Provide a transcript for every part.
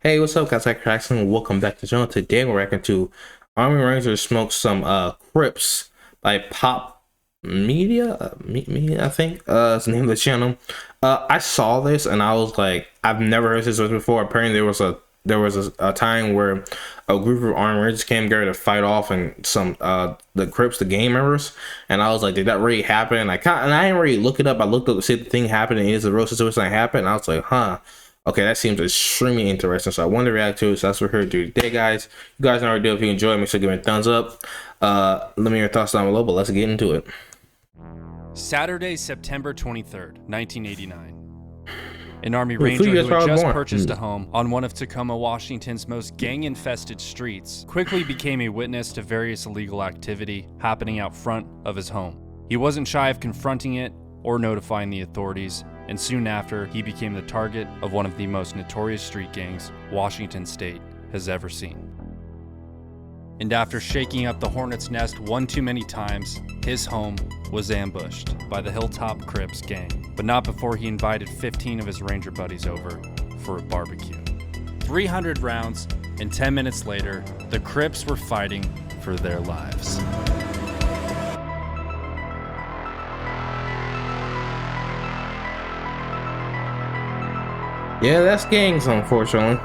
Hey, what's up, guys? I'm Jackson. Welcome back to the channel. Today we're reacting to Army Rangers Smoke Some Crips by Pop Media. Media, I think. It's the name of the channel. I saw this and I was like, I've never heard this before. Apparently, there was a time where a group of Army Rangers came together to fight off and some the Crips, the gang members, and I was like, did that really happen? And I didn't really look it up. I looked up to see if the thing happened and is a real situation that happened. And I was like, huh. Okay, that seems extremely interesting, so I wanted to react to it, so that's what we're here to do today, guys. You guys know what to do. If you enjoy it, make sure to give it a thumbs up. Let me know your thoughts down below, but let's get into it. Saturday, September 23rd, 1989. An Army Ranger who had just purchased a home on one of Tacoma, Washington's most gang-infested streets quickly became a witness to various illegal activity happening out front of his home. He wasn't shy of confronting it or notifying the authorities, and soon after, he became the target of one of the most notorious street gangs Washington State has ever seen. And after shaking up the Hornet's Nest one too many times, his home was ambushed by the Hilltop Crips gang, but not before he invited 15 of his Ranger buddies over for a barbecue. 300 rounds, and 10 minutes later, the Crips were fighting for their lives. Yeah, that's gangs, unfortunately.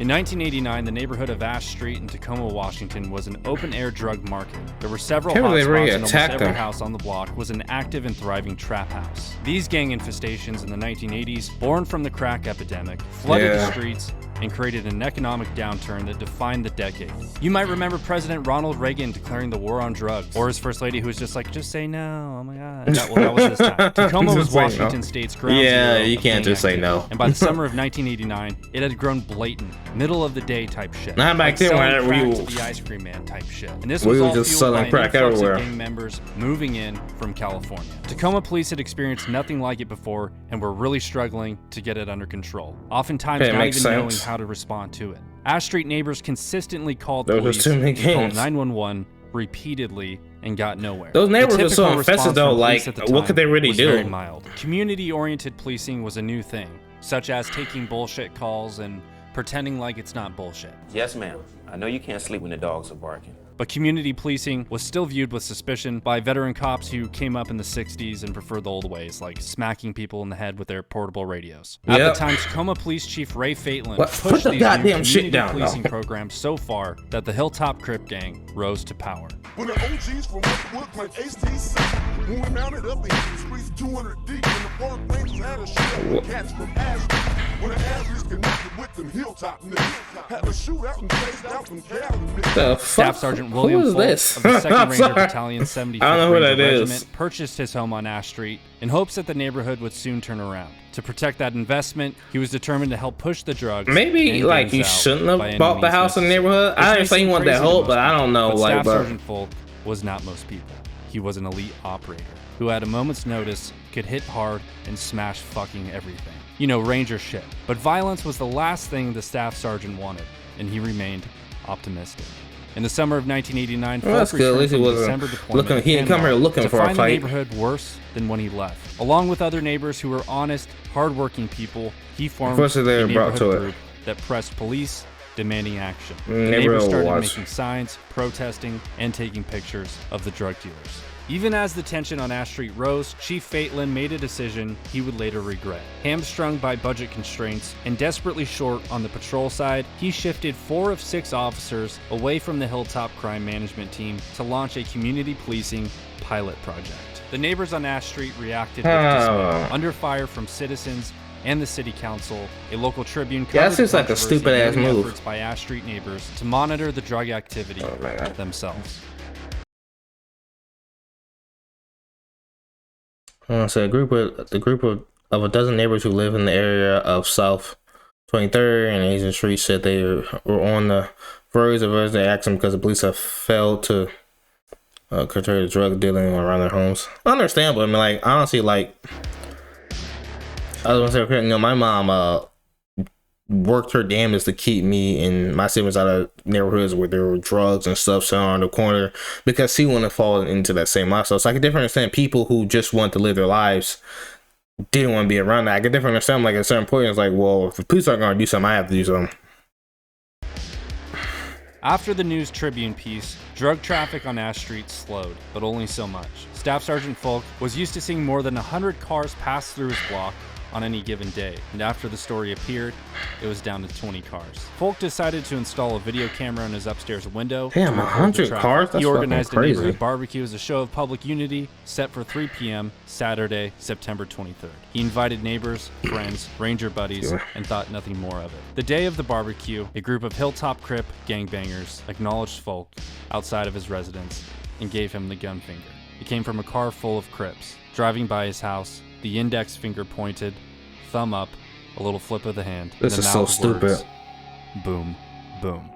In 1989, the neighborhood of Ash Street in Tacoma, Washington was an open-air drug market. There were several hotspots and almost every house on the block was an active and thriving trap house. These gang infestations in the 1980s, born from the crack epidemic, flooded the streets and created an economic downturn that defined the decade. You might remember President Ronald Reagan declaring the war on drugs, or his first lady who was just like, just say no, oh my god. That was this time. Tacoma was Washington State's ground zero. Yeah, you can't just say no. And by the summer of 1989, it had grown blatant, middle of the day type shit. Not back then when we were the ice cream man type shit. And this was all just fueled by crack everywhere. Gang members moving in from California. Tacoma police had experienced nothing like it before and were really struggling to get it under control. Oftentimes not even knowing how to respond to it. Ash Street neighbors consistently called police, called 911 repeatedly, and got nowhere. Those neighbors were so infested though, like, what could they really do? Very mild. Community-oriented policing was a new thing, such as taking bullshit calls and pretending like it's not bullshit. Yes, ma'am. I know you can't sleep when the dogs are barking. But community policing was still viewed with suspicion by veteran cops who came up in the 60s and preferred the old ways, like smacking people in the head with their portable radios. At the time, Tacoma Police Chief Ray Faitlin pushed these new community policing programs so far that the Hilltop Crip gang rose to power. When the OGs from Woodwood like HTC, when we mounted up the streets 200 deep, in the park rangers had a shoot cats from Ashby. When the Ashby's connected with them Hilltop niggas, had a shootout and chased out some Cali niggas. Staff Sergeant William Folk of the 2nd Ranger Battalion 75th Ranger Regiment purchased his home on Ash Street in hopes that the neighborhood would soon turn around. To protect that investment, he was determined to help push the drugs. Maybe like you shouldn't have bought the house in the neighborhood. I didn't say you want that hope, but I don't know. But like, Staff Sergeant Folk was not most people. He was an elite operator who at a moment's notice could hit hard and smash fucking everything. You know, Ranger shit. But violence was the last thing the Staff Sergeant wanted, and he remained optimistic. In the summer of 1989, Folk returned from December deployment. He didn't come here looking for a fight. To find the neighborhood worse than when he left. Along with other neighbors who were honest, hardworking people, he formed a neighborhood group that pressed police, demanding action. The neighbors started making signs, protesting, and taking pictures of the drug dealers. Even as the tension on Ash Street rose, Chief Faitlin made a decision he would later regret. Hamstrung by budget constraints and desperately short on the patrol side, he shifted 4 of 6 officers away from the Hilltop Crime Management Team to launch a community policing pilot project. The neighbors on Ash Street reacted with dismay. Under fire from citizens and the city council, a local Tribune covered that seems like a stupid ass move efforts by Ash Street neighbors to monitor the drug activity themselves. So a group of a dozen neighbors who live in the area of South 23rd and Asian Street said they were on the verge of urgent action because the police have failed to curtail the drug dealing around their homes. Understandable. I mean, like, honestly, like, I was gonna say, you know, my mom worked her damnedest to keep me and my siblings out of neighborhoods where there were drugs and stuff selling on the corner because she wanted to fall into that same lifestyle. So I can definitely understand people who just want to live their lives didn't want to be around that. I can definitely understand, like, at a certain point, it's like, well, if the police aren't going to do something, I have to do something. After the News Tribune piece, drug traffic on Ash Street slowed, but only so much. Staff Sergeant Folk was used to seeing more than 100 cars pass through his block on any given day, and after the story appeared, it was down to 20 cars. Folk decided to install a video camera in his upstairs window. Damn, 100 cars? That's he organized fucking a crazy. neighborhood barbecue as a show of public unity, set for 3 p.m. Saturday, September 23rd. He invited neighbors, friends, ranger buddies, and thought nothing more of it. The day of the barbecue, a group of Hilltop Crip gangbangers acknowledged Folk outside of his residence and gave him the gun finger. It came from a car full of Crips. Driving by his house, the index finger pointed, thumb up, a little flip of the hand. This is so stupid. Words, boom, boom.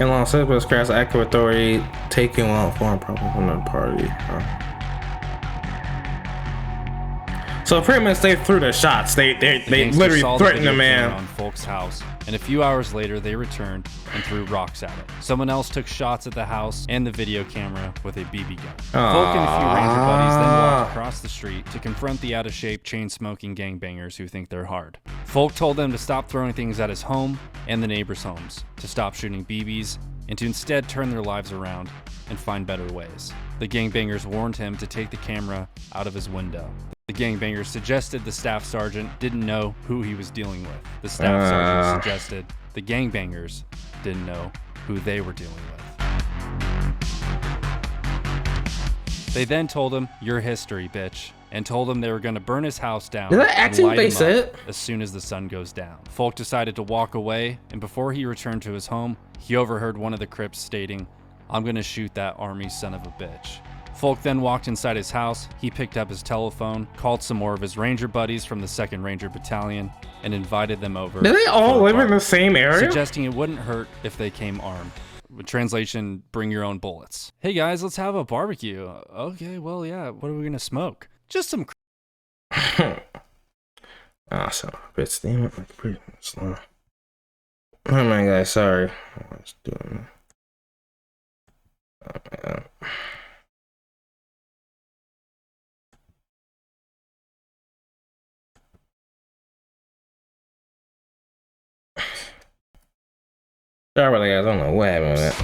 In Los Angeles, crash active authority taking on foreign property from the party. So pretty much they threw the shots. They literally threatened the man on Folk's house, and a few hours later they returned and threw rocks at it. Someone else took shots at the house and the video camera with a BB gun. Folk and a few ranger buddies then walked across the street to confront the out-of-shape, chain-smoking gangbangers who think they're hard. Folk told them to stop throwing things at his home and the neighbors' homes, to stop shooting BBs, and to instead turn their lives around and find better ways. The gangbangers warned him to take the camera out of his window. The gangbangers suggested the staff sergeant didn't know who he was dealing with. The staff sergeant suggested the gangbangers didn't know who they were dealing with. They then told him, "Your history, bitch," and told him they were going to burn his house down. Is that actually what they said? As soon as the sun goes down. Folk decided to walk away, and before he returned to his home, he overheard one of the Crips stating, "I'm going to shoot that army son of a bitch." Folk then walked inside his house. He picked up his telephone, called some more of his ranger buddies from the 2nd Ranger Battalion, and invited them over. Do they all live in the same area? Suggesting it wouldn't hurt if they came armed. Translation, bring your own bullets. Hey guys, let's have a barbecue. Okay, well, yeah, what are we gonna smoke? Just some Awesome. Bits, damn it. Like pretty slow. Oh my god, sorry. I was doing. Oh my god. Sorry about that, guys. I don't know what happened with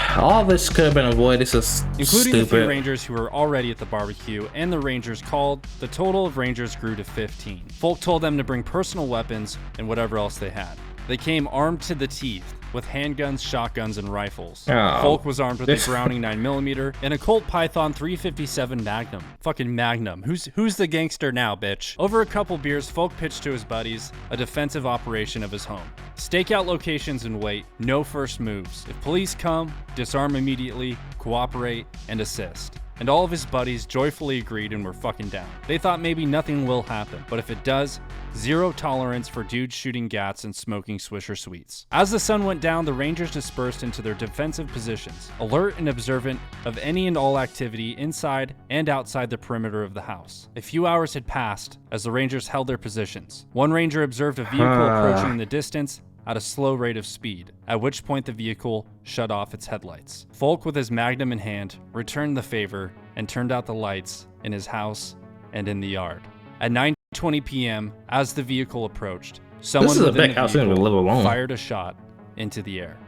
that. All this could have been avoided. This is including stupid. the few rangers who were already at the barbecue and the rangers called. The total of rangers grew to 15. Folk told them to bring personal weapons and whatever else they had. They came armed to the teeth with handguns, shotguns, and rifles. Folk was armed with a Browning 9mm and a Colt Python 357 Magnum. Fucking Magnum. Who's the gangster now, bitch? Over a couple beers, Folk pitched to his buddies a defensive operation of his home. Stake out locations and wait. No first moves. If police come, disarm immediately, cooperate, and assist. And all of his buddies joyfully agreed and were fucking down. They thought maybe nothing will happen, but if it does, zero tolerance for dudes shooting gats and smoking Swisher Sweets. As the sun went down, the Rangers dispersed into their defensive positions, alert and observant of any and all activity inside and outside the perimeter of the house. A few hours had passed as the Rangers held their positions. One Ranger observed a vehicle approaching in the distance at a slow rate of speed, at which point the vehicle shut off its headlights. Folk, with his Magnum in hand, returned the favor and turned out the lights in his house and in the yard. At 9:20 p.m., as the vehicle approached, someone within the vehicle fired a shot into the air.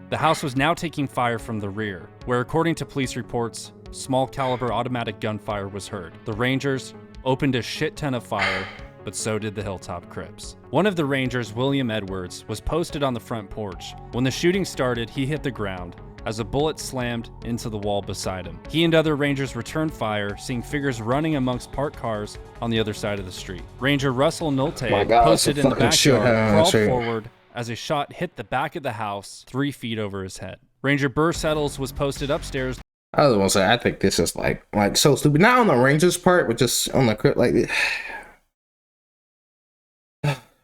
The house was now taking fire from the rear, where, according to police reports, small caliber automatic gunfire was heard. The Rangers opened a shit ton of fire, but so did the Hilltop Crips. One of the Rangers, William Edwards, was posted on the front porch. When the shooting started, he hit the ground as a bullet slammed into the wall beside him. He and other Rangers returned fire, seeing figures running amongst parked cars on the other side of the street. Ranger Russell Nolte, posted in the backyard, crawled forward as a shot hit the back of the house 3 feet over his head. Ranger Burr Settles was posted upstairs. I was gonna say, I think this is like so stupid. Not on the Rangers part, but just on the Crip, like.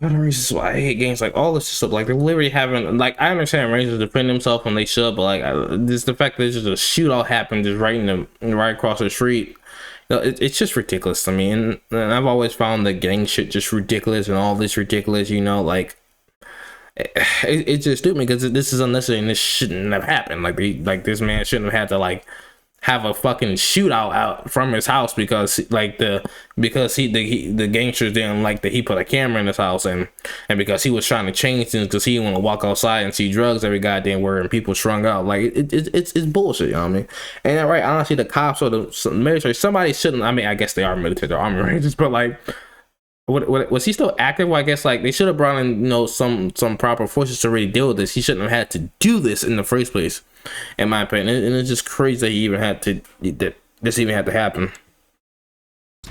One of the reasons why I hate games like all this stuff, like they're literally having, like, I understand Rangers defend themselves when they should, but like this, the fact that there's just a shootout happened just right across the street, you know, it's just ridiculous to me. And I've always found the gang shit just ridiculous and all this ridiculous, you know, like it's just stupid because this is unnecessary and this shouldn't have happened. Like this man shouldn't have had to like have a fucking shootout out from his house because the gangsters didn't like that he put a camera in his house, and because he was trying to change things because he didn't want to walk outside and see drugs every goddamn where and people strung out. Like it's bullshit, you know what I mean? And right, honestly, the cops or the military, somebody shouldn't. I mean, I guess they are military, they're Army Rangers, but like, what was he still active? Well, I guess like they should have brought in, you know, some proper forces to really deal with this. He shouldn't have had to do this in the first place, in my opinion. And it's just crazy that he even had to, that this even had to happen.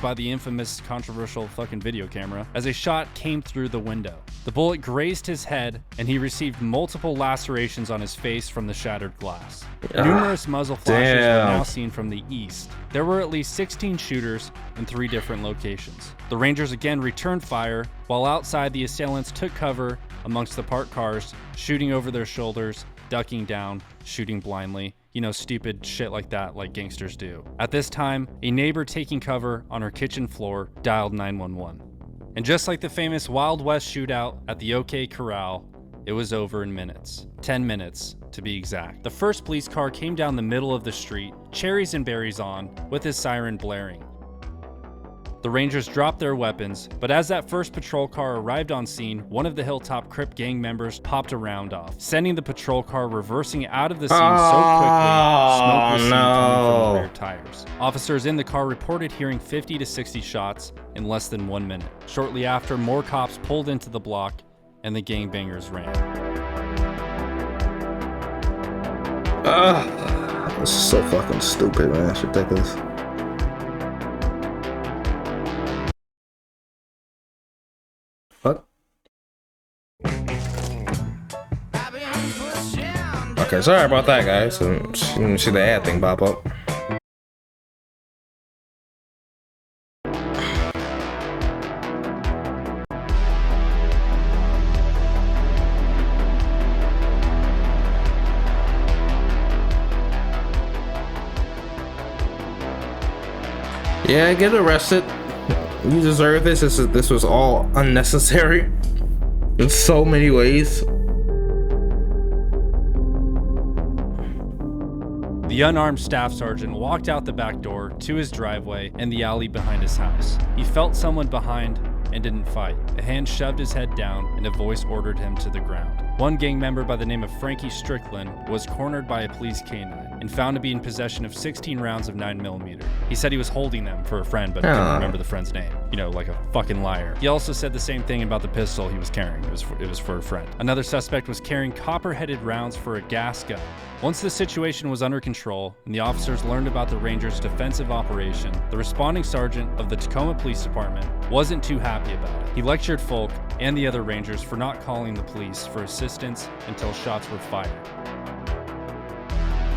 By the infamous controversial fucking video camera as a shot came through the window. The bullet grazed his head and he received multiple lacerations on his face from the shattered glass. Numerous muzzle flashes were now seen from the east. There were at least 16 shooters in 3 different locations. The Rangers again returned fire, while outside the assailants took cover amongst the parked cars, shooting over their shoulders, ducking down, shooting blindly. You know, stupid shit like that, like gangsters do. At this time, a neighbor taking cover on her kitchen floor dialed 911. And just like the famous Wild West shootout at the OK Corral, it was over in minutes. 10 minutes, to be exact. The first police car came down the middle of the street, cherries and berries on, with his siren blaring. The Rangers dropped their weapons, but as that first patrol car arrived on scene, one of the Hilltop Crip gang members popped a round off, sending the patrol car reversing out of the scene so quickly, smoke was seen coming from the rear tires. Officers in the car reported hearing 50 to 60 shots in less than 1 minute. Shortly after, more cops pulled into the block, and the gangbangers ran. This is so fucking stupid, man. It's ridiculous. What? Okay, sorry about that, guys. You see the ad thing pop up. Yeah, get arrested. You deserve this. This was all unnecessary in so many ways. The unarmed staff sergeant walked out the back door to his driveway and the alley behind his house. He felt someone behind and didn't fight. A hand shoved his head down and a voice ordered him to the ground. One gang member by the name of Frankie Strickland was cornered by a police canine and found to be in possession of 16 rounds of 9mm. He said he was holding them for a friend, but couldn't remember the friend's name. You know, like a fucking liar. He also said the same thing about the pistol he was carrying. It was for a friend. Another suspect was carrying copper-headed rounds for a gas gun. Once the situation was under control and the officers learned about the Rangers' defensive operation, the responding sergeant of the Tacoma Police Department wasn't too happy about it. He lectured Folk and the other Rangers for not calling the police for assistance until shots were fired.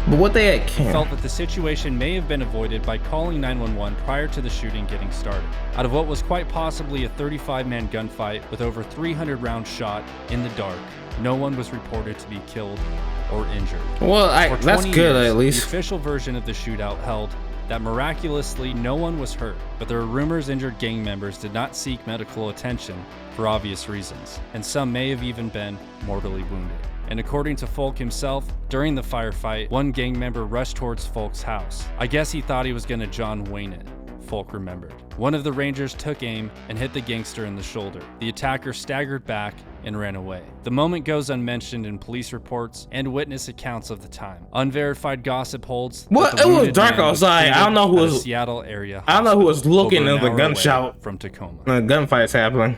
But what they had felt that the situation may have been avoided by calling 911 prior to the shooting getting started. Out of what was quite possibly a 35-man gunfight with over 300 rounds shot in the dark, no one was reported to be killed or injured. Well, that's good at least. The official version of the shootout held that miraculously no one was hurt, but there were rumors injured gang members did not seek medical attention for obvious reasons, and some may have even been mortally wounded. And according to Folk himself, during the firefight, one gang member rushed towards Folk's house. I guess he thought he was gonna John Wayne it, Folk remembered. One of the Rangers took aim and hit the gangster in the shoulder. The attacker staggered back and ran away. The moment goes unmentioned in police reports and witness accounts of the time. Unverified gossip holds what? It was dark outside. I don't know who was Seattle area. I don't know who was looking at the gunshot from Tacoma. The gunfight's happening.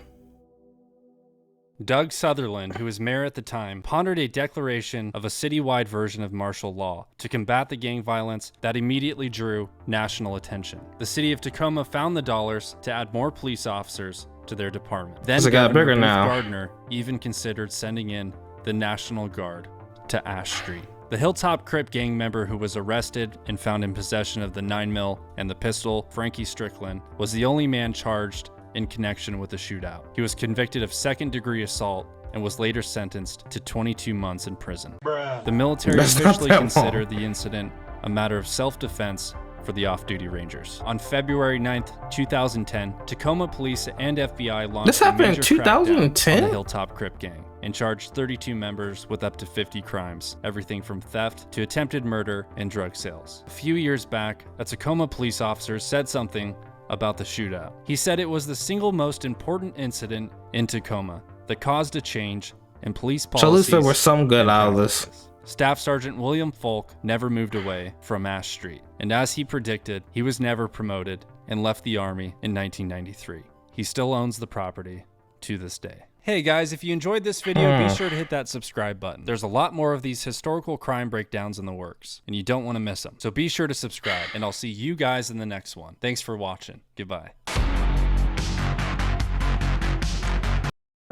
Doug Sutherland, who was mayor at the time, pondered a declaration of a citywide version of martial law to combat the gang violence that immediately drew national attention. The city of Tacoma found the dollars to add more police officers to their department. Then Governor Booth Gardner even considered sending in the National Guard to Ash Street. The Hilltop Crip gang member who was arrested and found in possession of the 9mm and the pistol, Frankie Strickland, was the only man charged in connection with the shootout. He was convicted of second-degree assault and was later sentenced to 22 months in prison. The military officially considered the incident a matter of self-defense for the off-duty Rangers. On February 9th, 2010, Tacoma police and FBI launched this happened in a 2010 on the Hilltop Crip gang and charged 32 members with up to 50 crimes, everything from theft to attempted murder and drug sales. A few years back, a Tacoma police officer said something about the shootout. He said it was the single most important incident in Tacoma that caused a change in police policies. So at least there was some good out of this. Staff Sergeant William Folk never moved away from Ash Street, and as he predicted, he was never promoted and left the Army in 1993. He still owns the property to this day. Hey guys, if you enjoyed this video, be sure to hit that subscribe button. There's a lot more of these historical crime breakdowns in the works, and you don't want to miss them. So be sure to subscribe, and I'll see you guys in the next one. Thanks for watching. Goodbye.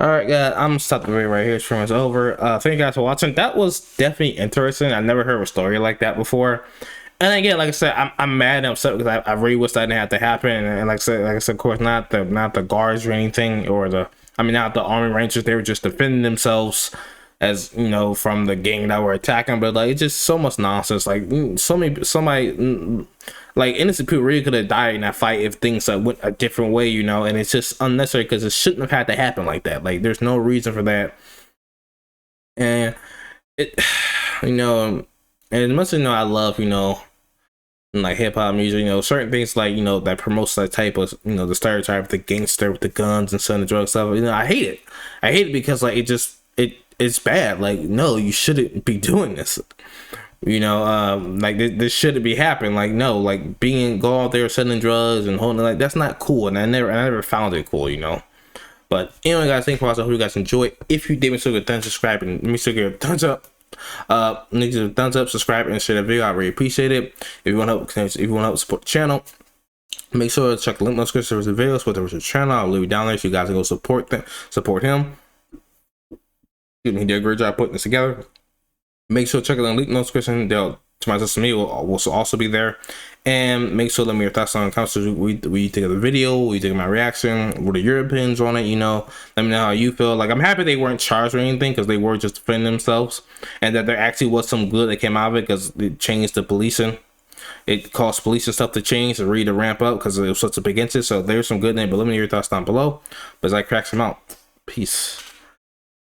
Alright guys, I'm gonna stop the video right here. Stream is over. Thank you guys for watching. That was definitely interesting. I never heard of a story like that before. And again, like I said, I'm mad and upset because I really wish that didn't have to happen. And like I said, of course, not the guards or anything, or not the Army Rangers. They were just defending themselves, as you know, from the gang that were attacking. But like, it's just so much nonsense. Like somebody, like innocent people really could have died in that fight if things went a different way, you know. And it's just unnecessary because it shouldn't have had to happen like that. Like there's no reason for that. And it, you know, and as much as, you know, I love, you know, like hip-hop music, you know, certain things like, you know, that promotes that type of, you know, the stereotype of the gangster with the guns and selling the drug stuff, you know, I hate it because like it's bad. Like, no, you shouldn't be doing this, you know. Like this shouldn't be happening. Like, no, like go out there selling drugs and holding, like, that's not cool. And I never found it cool, you know. But anyway guys, thanks for watching. I hope you guys enjoy. If you did, make sure you thumbs subscribe and make sure you give a thumbs up. Make sure thumbs up, subscribe, and share the video. I really appreciate it. If you want to help support the channel, make sure to check the link in the description for the videos. Whether it's a channel, I'll leave it down there so you guys can go support him. He did a great job putting this together. Make sure to check the link in the description. To my social media will also be there. And make sure to let me your thoughts on the comments. We take the video, we take my reaction, what are your opinions on it, you know. Let me know how you feel. Like, I'm happy they weren't charged or anything because they were just defending themselves, and that there actually was some good that came out of it because it changed the policing. It caused police and stuff to change and really to ramp up because it was such a big incident. So there's some good in it, but let me know your thoughts down below. But as I crack some out, peace.